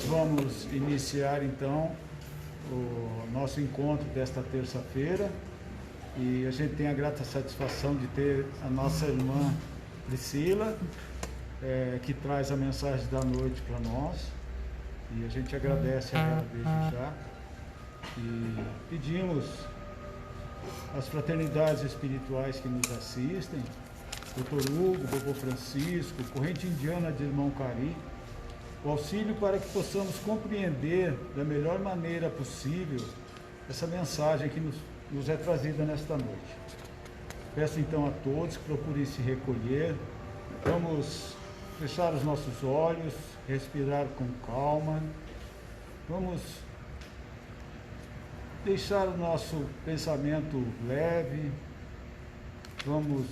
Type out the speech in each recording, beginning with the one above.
vamos iniciar então o nosso encontro desta terça-feira e a gente tem a grata satisfação de ter a nossa irmã Priscila, que traz a mensagem da noite para nós, e a gente agradece a ela desde já e pedimos às fraternidades espirituais que nos assistem, Dr. Hugo, Bobo Francisco, Corrente Indiana de Irmão Cari, o auxílio para que possamos compreender da melhor maneira possível essa mensagem que nos é trazida nesta noite. Peço então a todos que procurem se recolher, vamos fechar os nossos olhos, respirar com calma, vamos deixar o nosso pensamento leve, vamos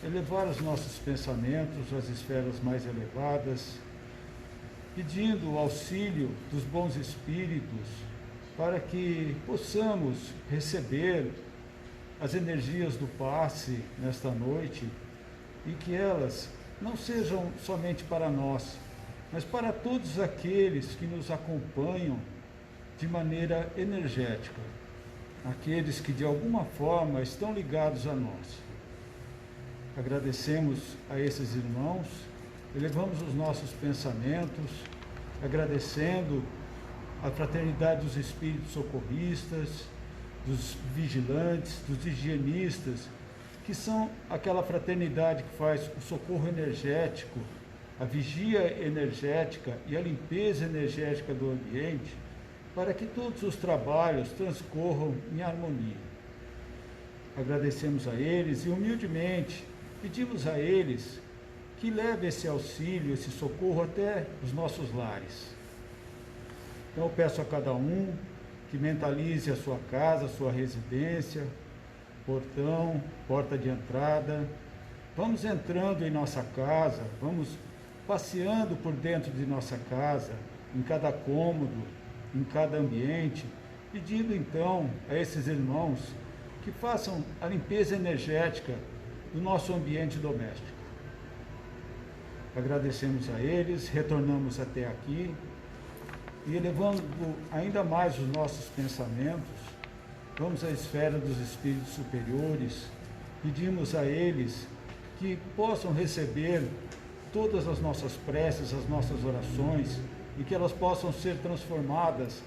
elevar os nossos pensamentos às esferas mais elevadas, pedindo o auxílio dos bons espíritos para que possamos receber as energias do passe nesta noite e que elas não sejam somente para nós, mas para todos aqueles que nos acompanham de maneira energética, aqueles que de alguma forma estão ligados a nós. Agradecemos a esses irmãos, elevamos os nossos pensamentos, agradecendo a fraternidade dos espíritos socorristas, dos vigilantes, dos higienistas, que são aquela fraternidade que faz o socorro energético, a vigia energética e a limpeza energética do ambiente, para que todos os trabalhos transcorram em harmonia. Agradecemos a eles e humildemente pedimos a eles que leve esse auxílio, esse socorro até os nossos lares. Então eu peço a cada um que mentalize a sua casa, a sua residência, portão, porta de entrada. Vamos entrando em nossa casa, vamos passeando por dentro de nossa casa, em cada cômodo, em cada ambiente, pedindo então a esses irmãos que façam a limpeza energética do nosso ambiente doméstico. Agradecemos a eles, retornamos até aqui e elevando ainda mais os nossos pensamentos, vamos à esfera dos espíritos superiores, pedimos a eles que possam receber todas as nossas preces, as nossas orações e que elas possam ser transformadas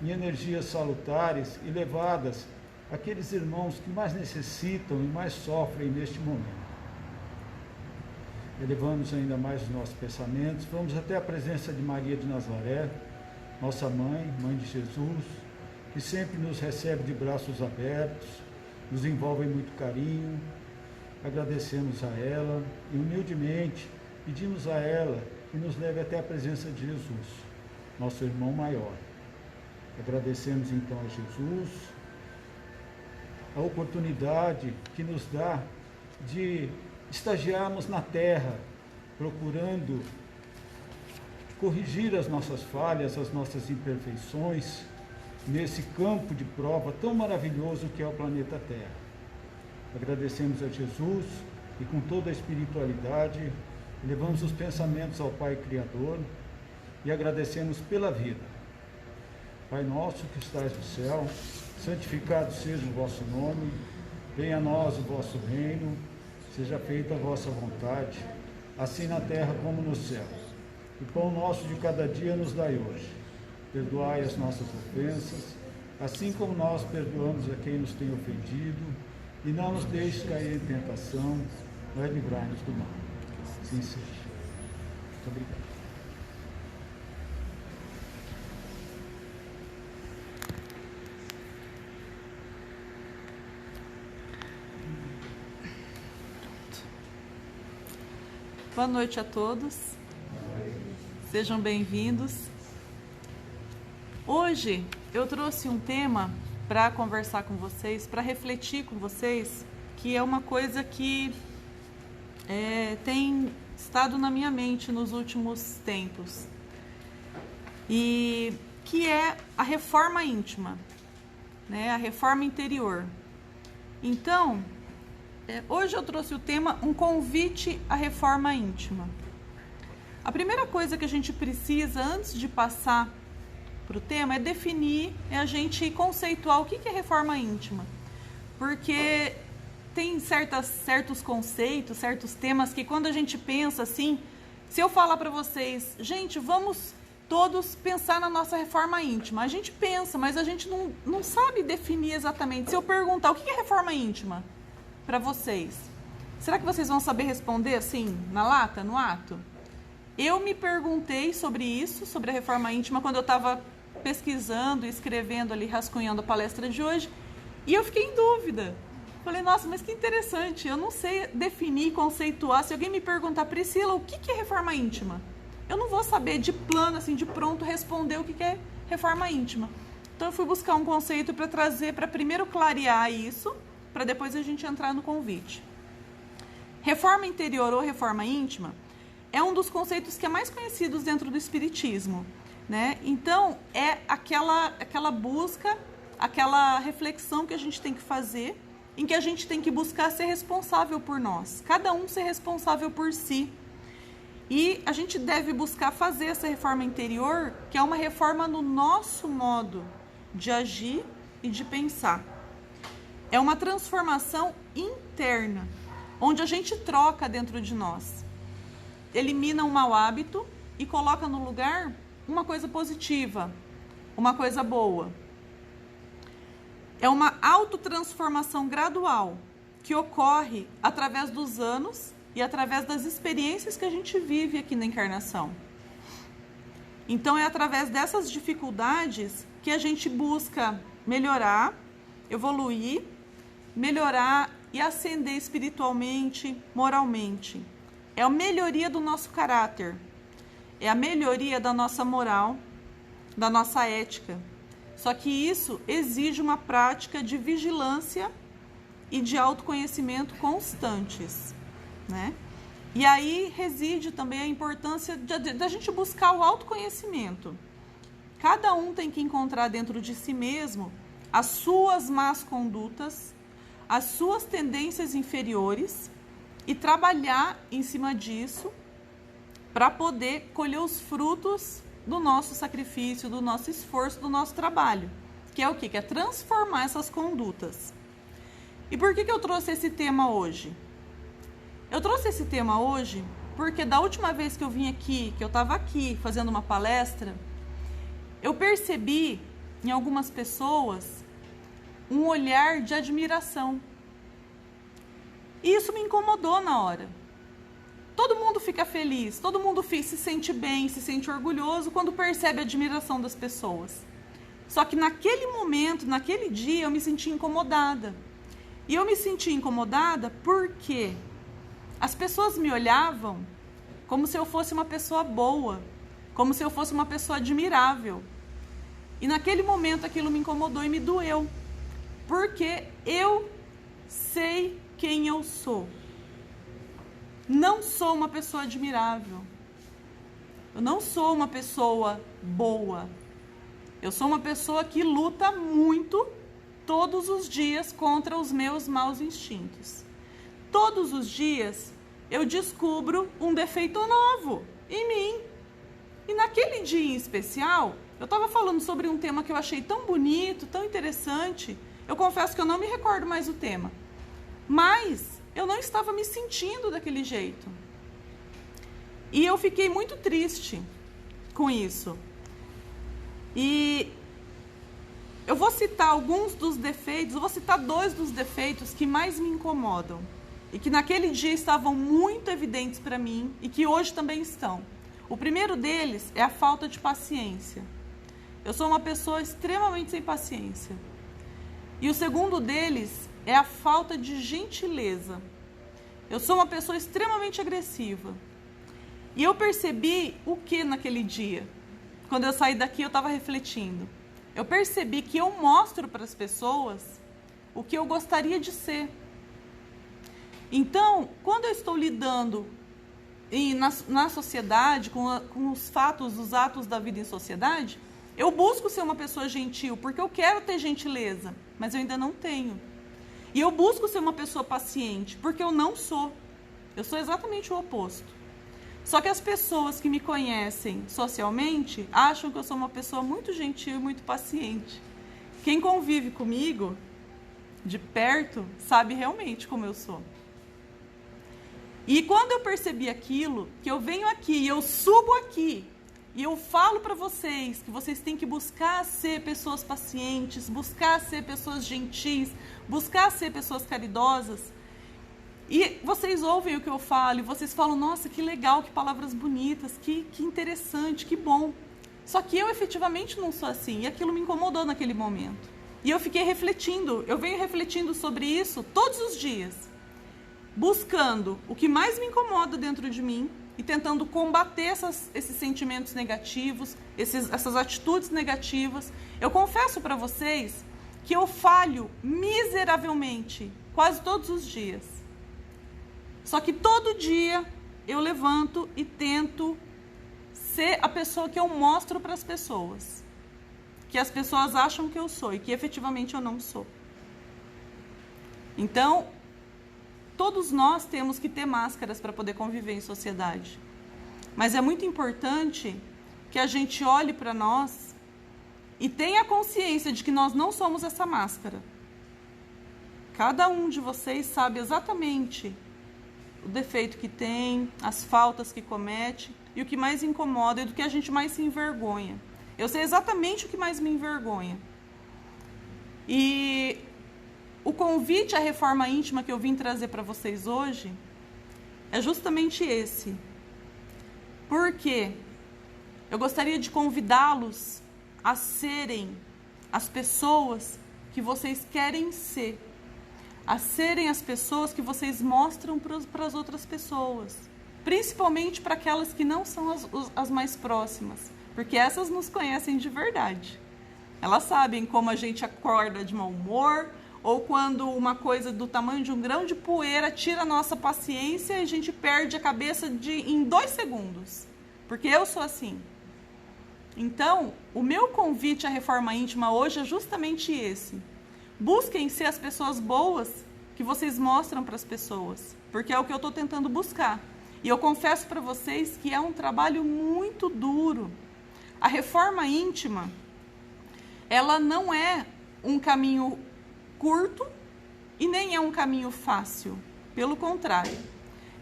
em energias salutares e levadas àqueles irmãos que mais necessitam e mais sofrem neste momento. Elevamos ainda mais os nossos pensamentos, vamos até a presença de Maria de Nazaré, nossa mãe, mãe de Jesus, que sempre nos recebe de braços abertos, nos envolve em muito carinho. Agradecemos a ela e humildemente pedimos a ela que nos leve até a presença de Jesus, nosso irmão maior. Agradecemos então a Jesus a oportunidade que nos dá de estagiarmos na terra, procurando corrigir as nossas falhas, as nossas imperfeições, nesse campo de prova tão maravilhoso que é o planeta Terra. Agradecemos a Jesus e com toda a espiritualidade, levamos os pensamentos ao Pai Criador e agradecemos pela vida. Pai nosso que estás no céu, santificado seja o vosso nome, venha a nós o vosso reino, seja feita a vossa vontade, assim na terra como no céu. O pão nosso de cada dia nos dai hoje. Perdoai as nossas ofensas, assim como nós perdoamos a quem nos tem ofendido, e não nos deixes cair em tentação, mas livrai-nos do mal. Assim seja. Muito obrigado. Boa noite a todos, sejam bem-vindos. Hoje eu trouxe um tema para conversar com vocês, para refletir com vocês, que é uma coisa que tem estado na minha mente nos últimos tempos, e que é a reforma íntima, né? A reforma interior. Então, hoje eu trouxe o tema, um convite à reforma íntima. A primeira coisa que a gente precisa, antes de passar para o tema é definir, é a gente conceituar o que é reforma íntima. Porque tem certos conceitos, certos temas que quando a gente pensa assim, se eu falar para vocês, gente, vamos todos pensar na nossa reforma íntima. A gente pensa, mas a gente não sabe definir exatamente. Se eu perguntar o que é reforma íntima para vocês, será que vocês vão saber responder assim, na lata, no ato? Eu me perguntei sobre isso, sobre a reforma íntima, quando eu estava pesquisando, escrevendo ali, rascunhando a palestra de hoje, e eu fiquei em dúvida. Falei, nossa, mas que interessante, eu não sei definir, conceituar. Se alguém me perguntar, Priscila, o que é reforma íntima? Eu não vou saber de plano, assim, de pronto, responder o que é reforma íntima. Então eu fui buscar um conceito para trazer, para primeiro clarear isso, para depois a gente entrar no convite. Reforma interior ou reforma íntima é um dos conceitos que é mais conhecidos dentro do espiritismo, né? Então, é aquela busca, aquela reflexão que a gente tem que fazer, em que a gente tem que buscar ser responsável por nós, cada um ser responsável por si. E a gente deve buscar fazer essa reforma interior, que é uma reforma no nosso modo de agir e de pensar. É uma transformação interna, onde a gente troca dentro de nós. Elimina um mau hábito e coloca no lugar uma coisa positiva, uma coisa boa. É uma autotransformação gradual que ocorre através dos anos e através das experiências que a gente vive aqui na encarnação. Então é através dessas dificuldades que a gente busca melhorar, evoluir, melhorar e ascender espiritualmente, moralmente. É a melhoria do nosso caráter, é a melhoria da nossa moral, da nossa ética. Só que isso exige uma prática de vigilância e de autoconhecimento constantes, né? E aí reside também a importância da gente buscar o autoconhecimento. Cada um tem que encontrar dentro de si mesmo as suas más condutas, as suas tendências inferiores e trabalhar em cima disso para poder colher os frutos do nosso sacrifício, do nosso esforço, do nosso trabalho. Que é o quê? Que é transformar essas condutas. E por que eu trouxe esse tema hoje? Eu trouxe esse tema hoje porque da última vez que eu vim aqui, que eu estava aqui fazendo uma palestra, eu percebi em algumas pessoas um olhar de admiração. E isso me incomodou na hora. Todo mundo fica feliz, todo mundo se sente bem, se sente orgulhoso quando percebe a admiração das pessoas. Só que naquele momento, naquele dia, eu me senti incomodada. E eu me senti incomodada porque as pessoas me olhavam como se eu fosse uma pessoa boa, como se eu fosse uma pessoa admirável. E naquele momento aquilo me incomodou e me doeu, porque eu sei quem eu sou. Não sou uma pessoa admirável. Eu não sou uma pessoa boa. Eu sou uma pessoa que luta muito todos os dias contra os meus maus instintos. Todos os dias eu descubro um defeito novo em mim. E naquele dia em especial, eu estava falando sobre um tema que eu achei tão bonito, tão interessante. Eu confesso que eu não me recordo mais o tema. Mas eu não estava me sentindo daquele jeito. E eu fiquei muito triste com isso. E eu vou citar alguns dos defeitos, eu vou citar 2 dos defeitos que mais me incomodam. E que naquele dia estavam muito evidentes para mim e que hoje também estão. O primeiro deles é a falta de paciência. Eu sou uma pessoa extremamente sem paciência. E o segundo deles é a falta de gentileza. Eu sou uma pessoa extremamente agressiva. E eu percebi o que naquele dia? Quando eu saí daqui, eu estava refletindo. Eu percebi que eu mostro para as pessoas o que eu gostaria de ser. Então, quando eu estou lidando na sociedade, com os fatos, os atos da vida em sociedade, eu busco ser uma pessoa gentil, porque eu quero ter gentileza, mas eu ainda não tenho. E eu busco ser uma pessoa paciente, porque eu não sou. Eu sou exatamente o oposto. Só que as pessoas que me conhecem socialmente acham que eu sou uma pessoa muito gentil e muito paciente. Quem convive comigo de perto sabe realmente como eu sou. E quando eu percebi aquilo, que eu venho aqui e eu subo aqui, e eu falo para vocês que vocês têm que buscar ser pessoas pacientes, buscar ser pessoas gentis, buscar ser pessoas caridosas. E vocês ouvem o que eu falo e vocês falam, nossa, que legal, que palavras bonitas, que interessante, que bom. Só que eu efetivamente não sou assim e aquilo me incomodou naquele momento. E eu fiquei refletindo, eu venho refletindo sobre isso todos os dias, buscando o que mais me incomoda dentro de mim, e tentando combater esses sentimentos negativos, essas atitudes negativas. Eu confesso para vocês que eu falho miseravelmente, quase todos os dias. Só que todo dia eu levanto e tento ser a pessoa que eu mostro para as pessoas. Que as pessoas acham que eu sou e que efetivamente eu não sou. Então, todos nós temos que ter máscaras para poder conviver em sociedade. Mas é muito importante que a gente olhe para nós e tenha consciência de que nós não somos essa máscara. Cada um de vocês sabe exatamente o defeito que tem, as faltas que comete e o que mais incomoda e do que a gente mais se envergonha. Eu sei exatamente o que mais me envergonha. E o convite à reforma íntima que eu vim trazer para vocês hoje é justamente esse. Porque eu gostaria de convidá-los a serem as pessoas que vocês querem ser. A serem as pessoas que vocês mostram para as outras pessoas. Principalmente para aquelas que não são as mais próximas. Porque essas nos conhecem de verdade. Elas sabem como a gente acorda de mau humor, ou quando uma coisa do tamanho de um grão de poeira tira a nossa paciência e a gente perde a cabeça em 2 segundos. Porque eu sou assim. Então, o meu convite à reforma íntima hoje é justamente esse. Busquem ser as pessoas boas que vocês mostram para as pessoas. Porque é o que eu estou tentando buscar. E eu confesso para vocês que é um trabalho muito duro. A reforma íntima, ela não é um caminho curto e nem é um caminho fácil. Pelo contrário,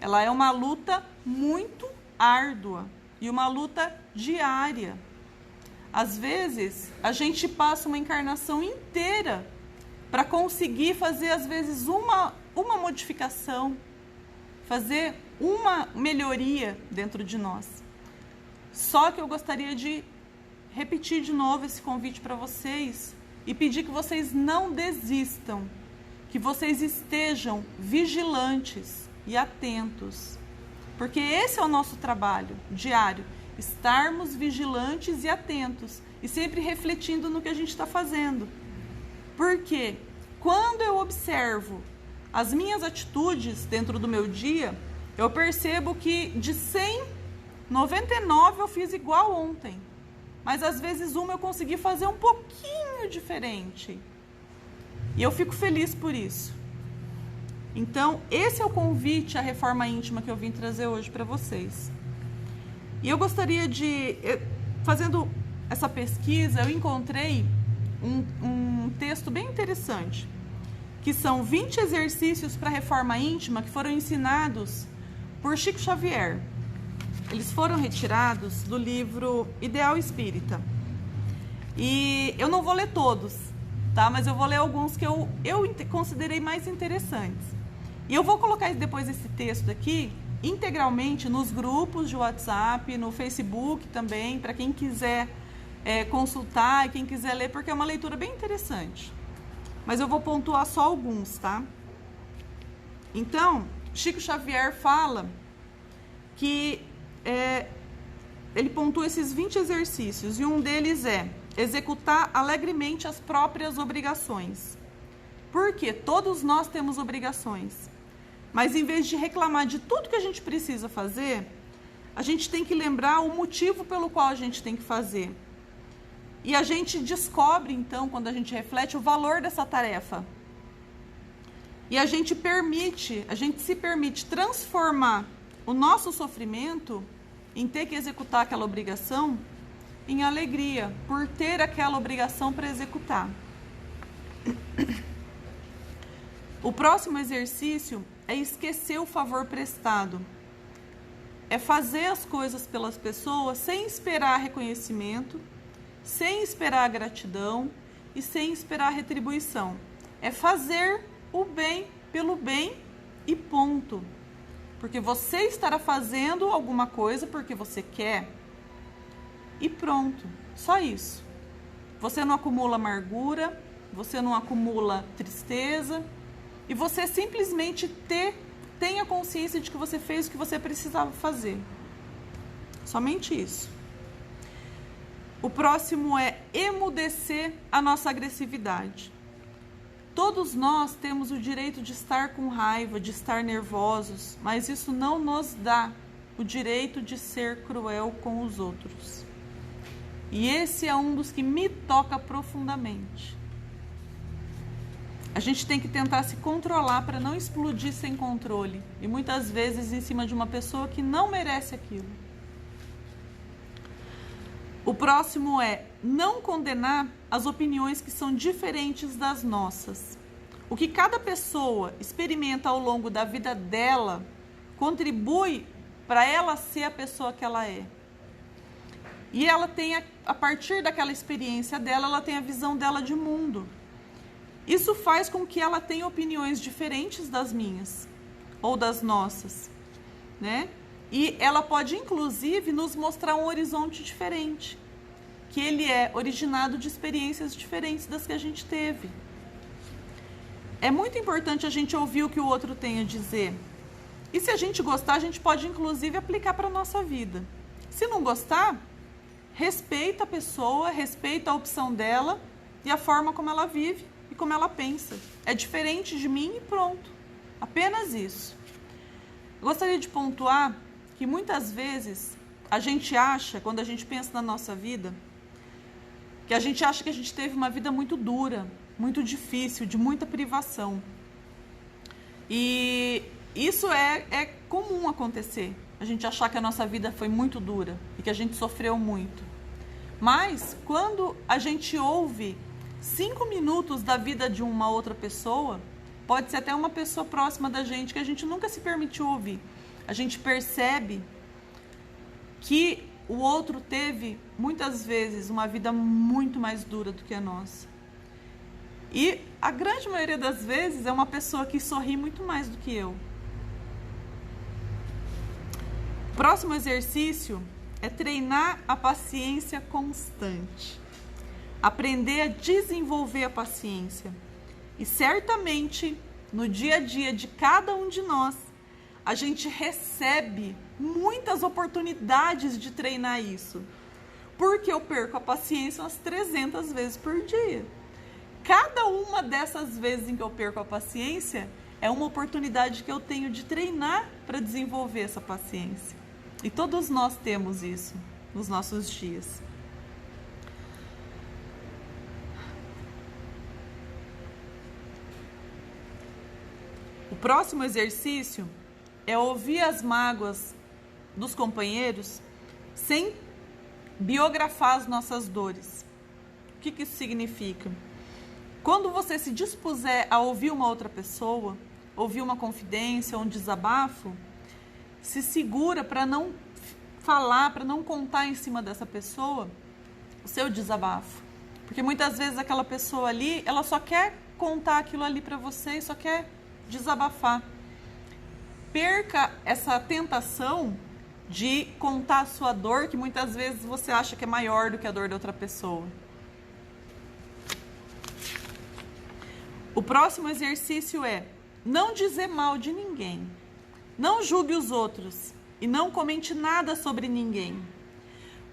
ela é uma luta muito árdua e uma luta diária. Às vezes, a gente passa uma encarnação inteira para conseguir fazer, às vezes, uma modificação, fazer uma melhoria dentro de nós. Só que eu gostaria de repetir de novo esse convite para vocês e pedir que vocês não desistam, que vocês estejam vigilantes e atentos, porque esse é o nosso trabalho diário, estarmos vigilantes e atentos e sempre refletindo no que a gente está fazendo. Porque quando eu observo as minhas atitudes dentro do meu dia, eu percebo que de 100, 99 eu fiz igual ontem. Mas às vezes uma eu consegui fazer um pouquinho diferente. E eu fico feliz por isso. Então, esse é o convite à reforma íntima que eu vim trazer hoje para vocês. E eu gostaria de... Fazendo essa pesquisa, eu encontrei um texto bem interessante, que são 20 exercícios para a reforma íntima que foram ensinados por Chico Xavier. Eles foram retirados do livro Ideal Espírita. E eu não vou ler todos, tá? Mas eu vou ler alguns que eu considerei mais interessantes. E eu vou colocar depois esse texto aqui integralmente nos grupos de WhatsApp, no Facebook também, para quem quiser consultar e quem quiser ler, porque é uma leitura bem interessante. Mas eu vou pontuar só alguns, tá? Então, Chico Xavier fala que ele pontua esses 20 exercícios, e um deles é executar alegremente as próprias obrigações. Porque todos nós temos obrigações, mas em vez de reclamar de tudo que a gente precisa fazer, a gente tem que lembrar o motivo pelo qual a gente tem que fazer. E a gente descobre, então, quando a gente reflete, o valor dessa tarefa. E a gente se permite transformar o nosso sofrimento em ter que executar aquela obrigação em alegria, por ter aquela obrigação para executar. O próximo exercício é esquecer o favor prestado. É fazer as coisas pelas pessoas sem esperar reconhecimento, sem esperar gratidão e sem esperar retribuição. É fazer o bem pelo bem e ponto. Porque você estará fazendo alguma coisa porque você quer e pronto. Só isso. Você não acumula amargura, você não acumula tristeza e você simplesmente tenha consciência de que você fez o que você precisava fazer. Somente isso. O próximo é emudecer a nossa agressividade. Todos nós temos o direito de estar com raiva, de estar nervosos, mas isso não nos dá o direito de ser cruel com os outros. E esse é um dos que me toca profundamente. A gente tem que tentar se controlar para não explodir sem controle. E muitas vezes em cima de uma pessoa que não merece aquilo. O próximo é não condenar as opiniões que são diferentes das nossas. O que cada pessoa experimenta ao longo da vida dela contribui para ela ser a pessoa que ela é. E ela tem, a partir daquela experiência dela, ela tem a visão dela de mundo. Isso faz com que ela tenha opiniões diferentes das minhas ou das nossas, né? E ela pode, inclusive, nos mostrar um horizonte diferente, que ele é originado de experiências diferentes das que a gente teve. É muito importante a gente ouvir o que o outro tem a dizer. E se a gente gostar, a gente pode, inclusive, aplicar para a nossa vida. Se não gostar, respeita a pessoa, respeita a opção dela e a forma como ela vive e como ela pensa. É diferente de mim e pronto. Apenas isso. Eu gostaria de pontuar que muitas vezes a gente acha, quando a gente pensa na nossa vida, que a gente acha que a gente teve uma vida muito dura, muito difícil, de muita privação. E isso é comum acontecer. A gente achar que a nossa vida foi muito dura e que a gente sofreu muito. Mas quando a gente ouve 5 minutos da vida de uma outra pessoa, pode ser até uma pessoa próxima da gente que a gente nunca se permitiu ouvir, a gente percebe que o outro teve muitas vezes uma vida muito mais dura do que a nossa. E a grande maioria das vezes é uma pessoa que sorri muito mais do que eu. O próximo exercício é treinar a paciência constante. Aprender a desenvolver a paciência. E certamente, no dia a dia de cada um de nós, a gente recebe muitas oportunidades de treinar isso. Porque eu perco a paciência umas 300 vezes por dia. Cada uma dessas vezes em que eu perco a paciência é uma oportunidade que eu tenho de treinar para desenvolver essa paciência. E todos nós temos isso nos nossos dias. O próximo exercício é ouvir as mágoas dos companheiros sem biografar as nossas dores. O que isso significa? Quando você se dispuser a ouvir uma outra pessoa, ouvir uma confidência, um desabafo, se segura para não falar, para não contar em cima dessa pessoa o seu desabafo. Porque muitas vezes aquela pessoa ali, ela só quer contar aquilo ali para você e só quer desabafar. Perca essa tentação de contar a sua dor, que muitas vezes você acha que é maior do que a dor da outra pessoa. O próximo exercício é não dizer mal de ninguém. Não julgue os outros e não comente nada sobre ninguém.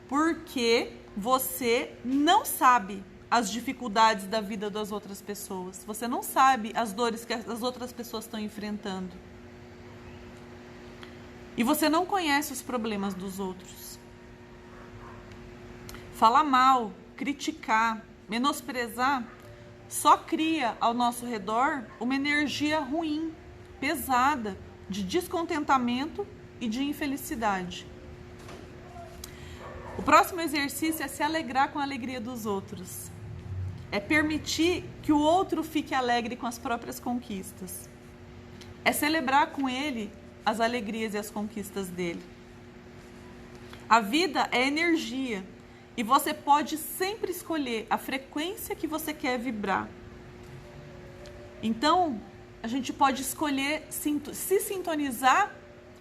Porque você não sabe as dificuldades da vida das outras pessoas. Você não sabe as dores que as outras pessoas estão enfrentando. E você não conhece os problemas dos outros. Falar mal, criticar, menosprezar, só cria ao nosso redor uma energia ruim, pesada, de descontentamento e de infelicidade. O próximo exercício é se alegrar com a alegria dos outros. É permitir que o outro fique alegre com as próprias conquistas. É celebrar com ele as alegrias e as conquistas dele. A vida é energia e você pode sempre escolher a frequência que você quer vibrar. Então, a gente pode escolher se sintonizar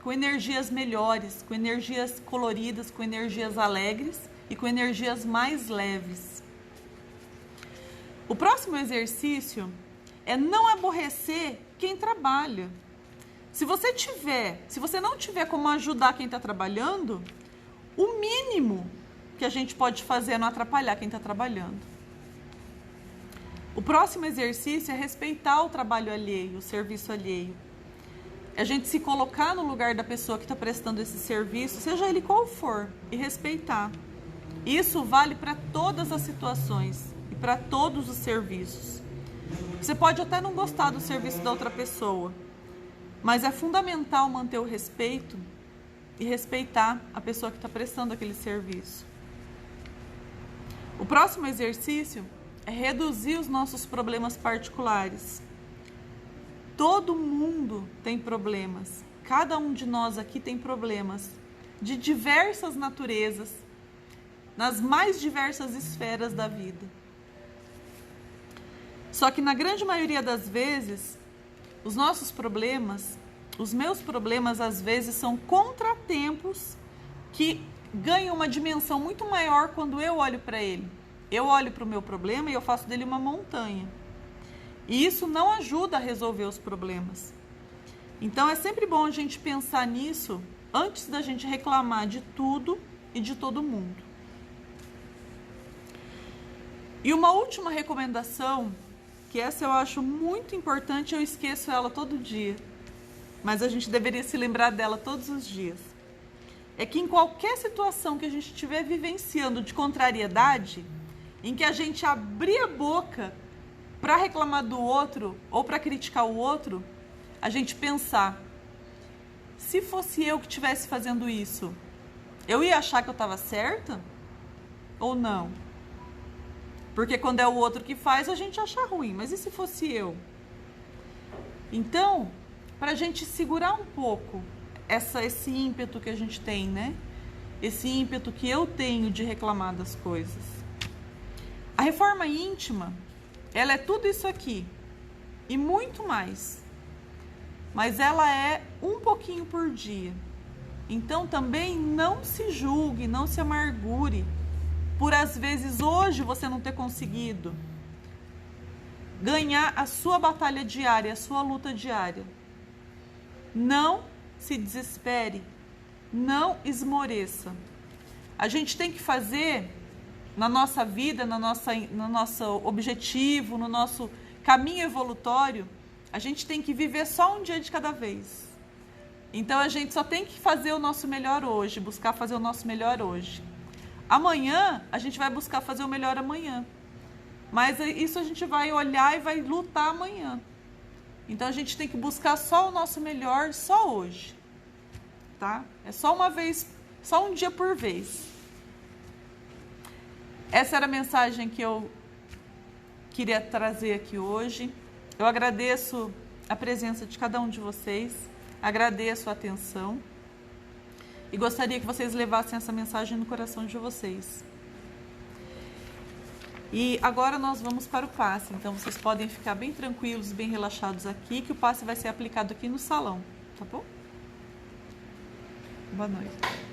com energias melhores, com energias coloridas, com energias alegres e com energias mais leves. O próximo exercício é não aborrecer quem trabalha. Se você não tiver como ajudar quem está trabalhando, o mínimo que a gente pode fazer é não atrapalhar quem está trabalhando. O próximo exercício é respeitar o trabalho alheio, o serviço alheio. É a gente se colocar no lugar da pessoa que está prestando esse serviço, seja ele qual for, e respeitar. Isso vale para todas as situações e para todos os serviços. Você pode até não gostar do serviço da outra pessoa, mas é fundamental manter o respeito e respeitar a pessoa que está prestando aquele serviço. O próximo exercício é reduzir os nossos problemas particulares. Todo mundo tem problemas. Cada um de nós aqui tem problemas de diversas naturezas, nas mais diversas esferas da vida. Só que na grande maioria das vezes, os nossos problemas, os meus problemas, às vezes são contratempos que ganham uma dimensão muito maior quando eu olho para ele. Eu olho para o meu problema e eu faço dele uma montanha. E isso não ajuda a resolver os problemas. Então é sempre bom a gente pensar nisso antes da gente reclamar de tudo e de todo mundo. E uma última recomendação, que essa eu acho muito importante, eu esqueço ela todo dia, mas a gente deveria se lembrar dela todos os dias. É que em qualquer situação que a gente estiver vivenciando de contrariedade, em que a gente abrir a boca para reclamar do outro ou para criticar o outro, a gente pensar, se fosse eu que estivesse fazendo isso, eu ia achar que eu estava certa ou não? Porque quando é o outro que faz, a gente acha ruim, mas e se fosse eu? Então, para a gente segurar um pouco esse ímpeto que a gente tem, né? Esse ímpeto que eu tenho de reclamar das coisas. A reforma íntima, ela é tudo isso aqui e muito mais. Mas ela é um pouquinho por dia. Então também não se julgue, não se amargure por às vezes hoje você não ter conseguido ganhar a sua batalha diária, a sua luta diária. Não se desespere, não esmoreça. A gente tem que fazer na nossa vida, no nosso objetivo, no nosso caminho evolutório, a gente tem que viver só um dia de cada vez. Então a gente só tem que fazer o nosso melhor hoje, buscar fazer o nosso melhor hoje. Amanhã a gente vai buscar fazer o melhor amanhã. Mas isso a gente vai olhar e vai lutar amanhã. Então a gente tem que buscar só o nosso melhor só hoje. Tá? É só uma vez, só um dia por vez. Essa era a mensagem que eu queria trazer aqui hoje. Eu agradeço a presença de cada um de vocês, agradeço a atenção e gostaria que vocês levassem essa mensagem no coração de vocês. E agora nós vamos para o passe, então vocês podem ficar bem tranquilos, bem relaxados aqui, que o passe vai ser aplicado aqui no salão, tá bom? Boa noite.